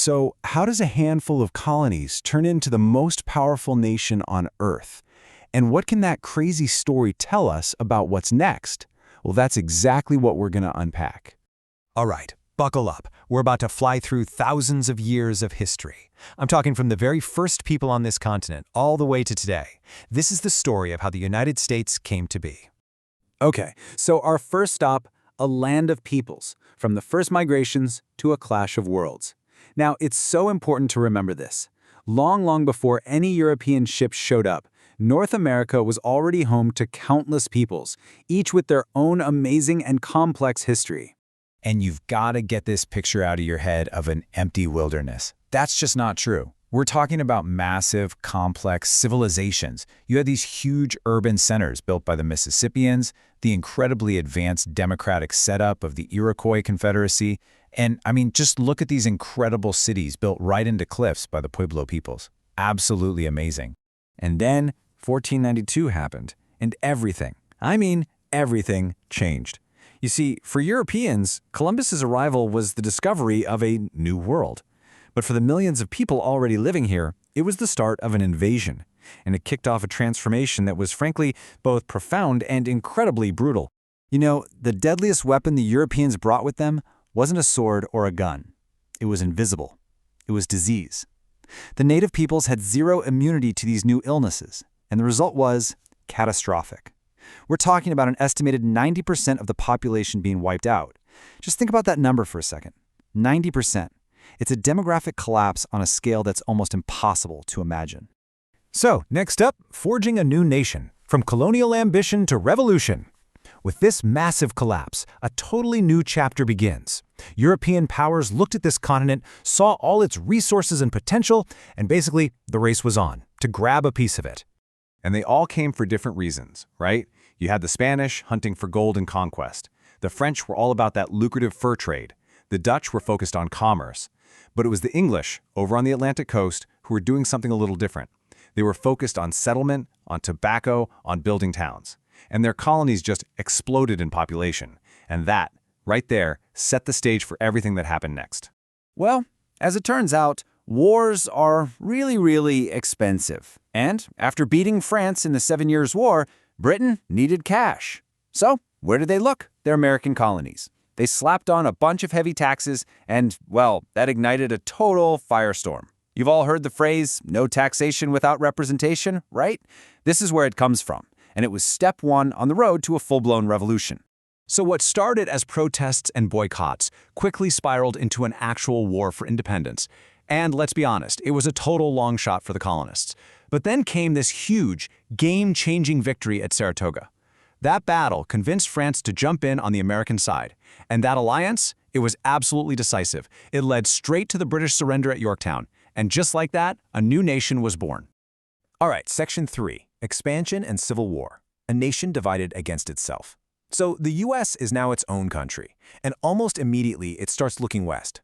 So, how does a handful of colonies turn into the most powerful nation on Earth? And what can that crazy story tell us about what's next? Well, that's exactly what we're going to unpack. All right, buckle up. We're about to fly through thousands of years of history. I'm talking from the very first people on this continent all the way to today. This is the story of how the United States came to be. Okay, so our first stop, a land of peoples, from the first migrations to a clash of worlds. Now, it's so important to remember this. Long before any European ships showed up, North America was already home to countless peoples, each with their own amazing and complex history. And you've got to get this picture out of your head of an empty wilderness. That's just not true. We're talking about massive, complex civilizations. You had these huge urban centers built by the Mississippians, the incredibly advanced democratic setup of the Iroquois Confederacy, and just look at these incredible cities built right into cliffs by the Pueblo peoples. Absolutely amazing. And then 1492 happened, and everything, everything changed. You see, for Europeans, Columbus's arrival was the discovery of a new world. But for the millions of people already living here, it was the start of an invasion, and it kicked off a transformation that was frankly both profound and incredibly brutal. You know, the deadliest weapon the Europeans brought with them wasn't a sword or a gun. It was invisible. It was disease. The native peoples had zero immunity to these new illnesses, and the result was catastrophic. We're talking about an estimated 90% of the population being wiped out. Just think about that number for a second. 90%. It's a demographic collapse on a scale that's almost impossible to imagine. So, next up, forging a new nation, from colonial ambition to revolution. With this massive collapse, a totally new chapter begins. European powers looked at this continent, saw all its resources and potential, and basically, the race was on, to grab a piece of it. And they all came for different reasons, right? You had the Spanish hunting for gold and conquest. The French were all about that lucrative fur trade. The Dutch were focused on commerce. But it was the English, over on the Atlantic coast, who were doing something a little different. They were focused on settlement, on tobacco, on building towns. And their colonies just exploded in population. And that, right there, set the stage for everything that happened next. Well, as it turns out, wars are really expensive. And after beating France in the 7 Years' War, Britain needed cash. So, where did they look? Their American colonies. They slapped on a bunch of heavy taxes, and, well, that ignited a total firestorm. You've all heard the phrase, no taxation without representation, right? This is where it comes from, and it was step one on the road to a full-blown revolution. So what started as protests and boycotts quickly spiraled into an actual war for independence. And let's be honest, it was a total long shot for the colonists. But then came this huge, game-changing victory at Saratoga. That battle convinced France to jump in on the American side. And that alliance, it was absolutely decisive. It led straight to the British surrender at Yorktown. And just like that, a new nation was born. All right, Section 3, Expansion and Civil War, a nation divided against itself. So the U.S. is now its own country, and almost immediately it starts looking west.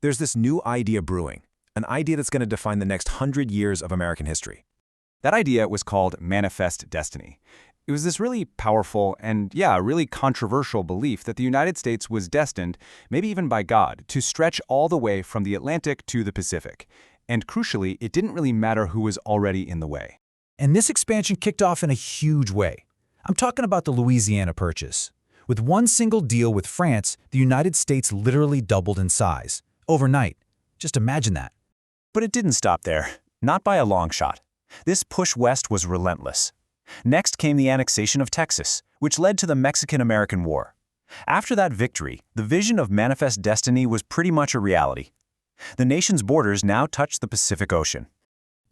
There's this new idea brewing, an idea that's going to define the next 100 years of American history. That idea was called Manifest Destiny. It was this really powerful and, really controversial belief that the United States was destined, maybe even by God, to stretch all the way from the Atlantic to the Pacific. And crucially, it didn't really matter who was already in the way. And this expansion kicked off in a huge way. I'm talking about the Louisiana Purchase. With one single deal with France, the United States literally doubled in size. Overnight. Just imagine that. But it didn't stop there. Not by a long shot. This push west was relentless. Next came the annexation of Texas, which led to the Mexican-American War. After that victory, the vision of Manifest Destiny was pretty much a reality. The nation's borders now touched the Pacific Ocean.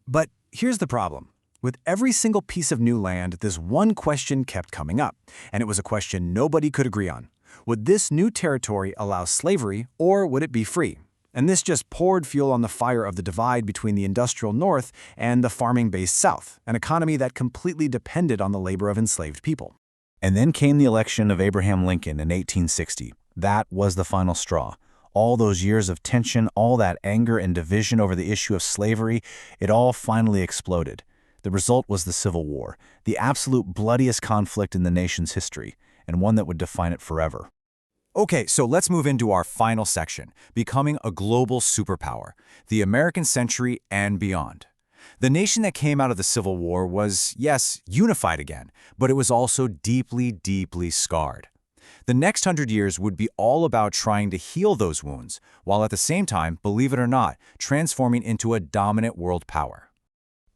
But here's the problem. With every single piece of new land, this one question kept coming up, and it was a question nobody could agree on. Would this new territory allow slavery, or would it be free? And this just poured fuel on the fire of the divide between the industrial North and the farming-based South, an economy that completely depended on the labor of enslaved people. And then came the election of Abraham Lincoln in 1860. That was the final straw. All those years of tension, all that anger and division over the issue of slavery, it all finally exploded. The result was the Civil War, the absolute bloodiest conflict in the nation's history, and one that would define it forever. Okay, so let's move into our final section, becoming a global superpower, the American century and beyond. The nation that came out of the Civil War was, yes, unified again, but it was also deeply, deeply scarred. The next 100 years would be all about trying to heal those wounds, while at the same time, believe it or not, transforming into a dominant world power.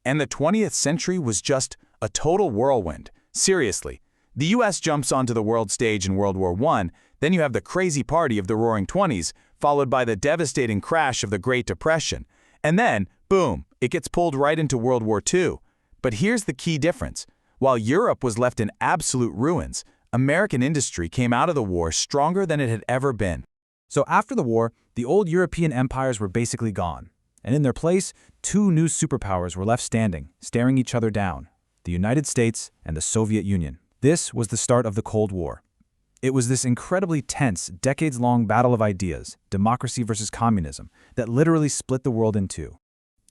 And the 20th century was just a total whirlwind. Seriously, the US jumps onto the world stage in World War I, then you have the crazy party of the Roaring '20s, followed by the devastating crash of the Great Depression. And then, boom, it gets pulled right into World War II. But here's the key difference. While Europe was left in absolute ruins, American industry came out of the war stronger than it had ever been. So after the war, the old European empires were basically gone. And in their place, two new superpowers were left standing, staring each other down: the United States and the Soviet Union. This was the start of the Cold War. It was this incredibly tense, decades-long battle of ideas, democracy versus communism, that literally split the world in two.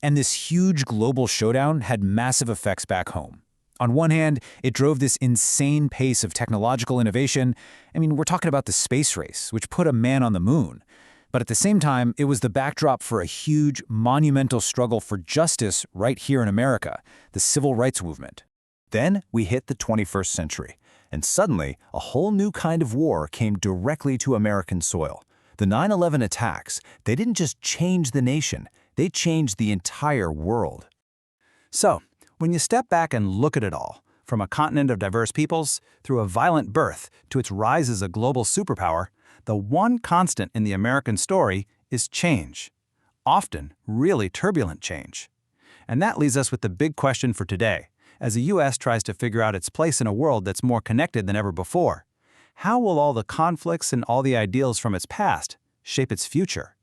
And this huge global showdown had massive effects back home. On one hand, it drove this insane pace of technological innovation. I mean, we're talking about the space race, which put a man on the moon. But at the same time, it was the backdrop for a huge, monumental struggle for justice right here in America, the civil rights movement. Then we hit the 21st century, and suddenly a whole new kind of war came directly to American soil. The 9/11 attacks, they didn't just change the nation, they changed the entire world. So, when you step back and look at it all, from a continent of diverse peoples, through a violent birth to its rise as a global superpower, the one constant in the American story is change. Often, really turbulent change. And that leaves us with the big question for today, as the U.S. tries to figure out its place in a world that's more connected than ever before. How will all the conflicts and all the ideals from its past shape its future?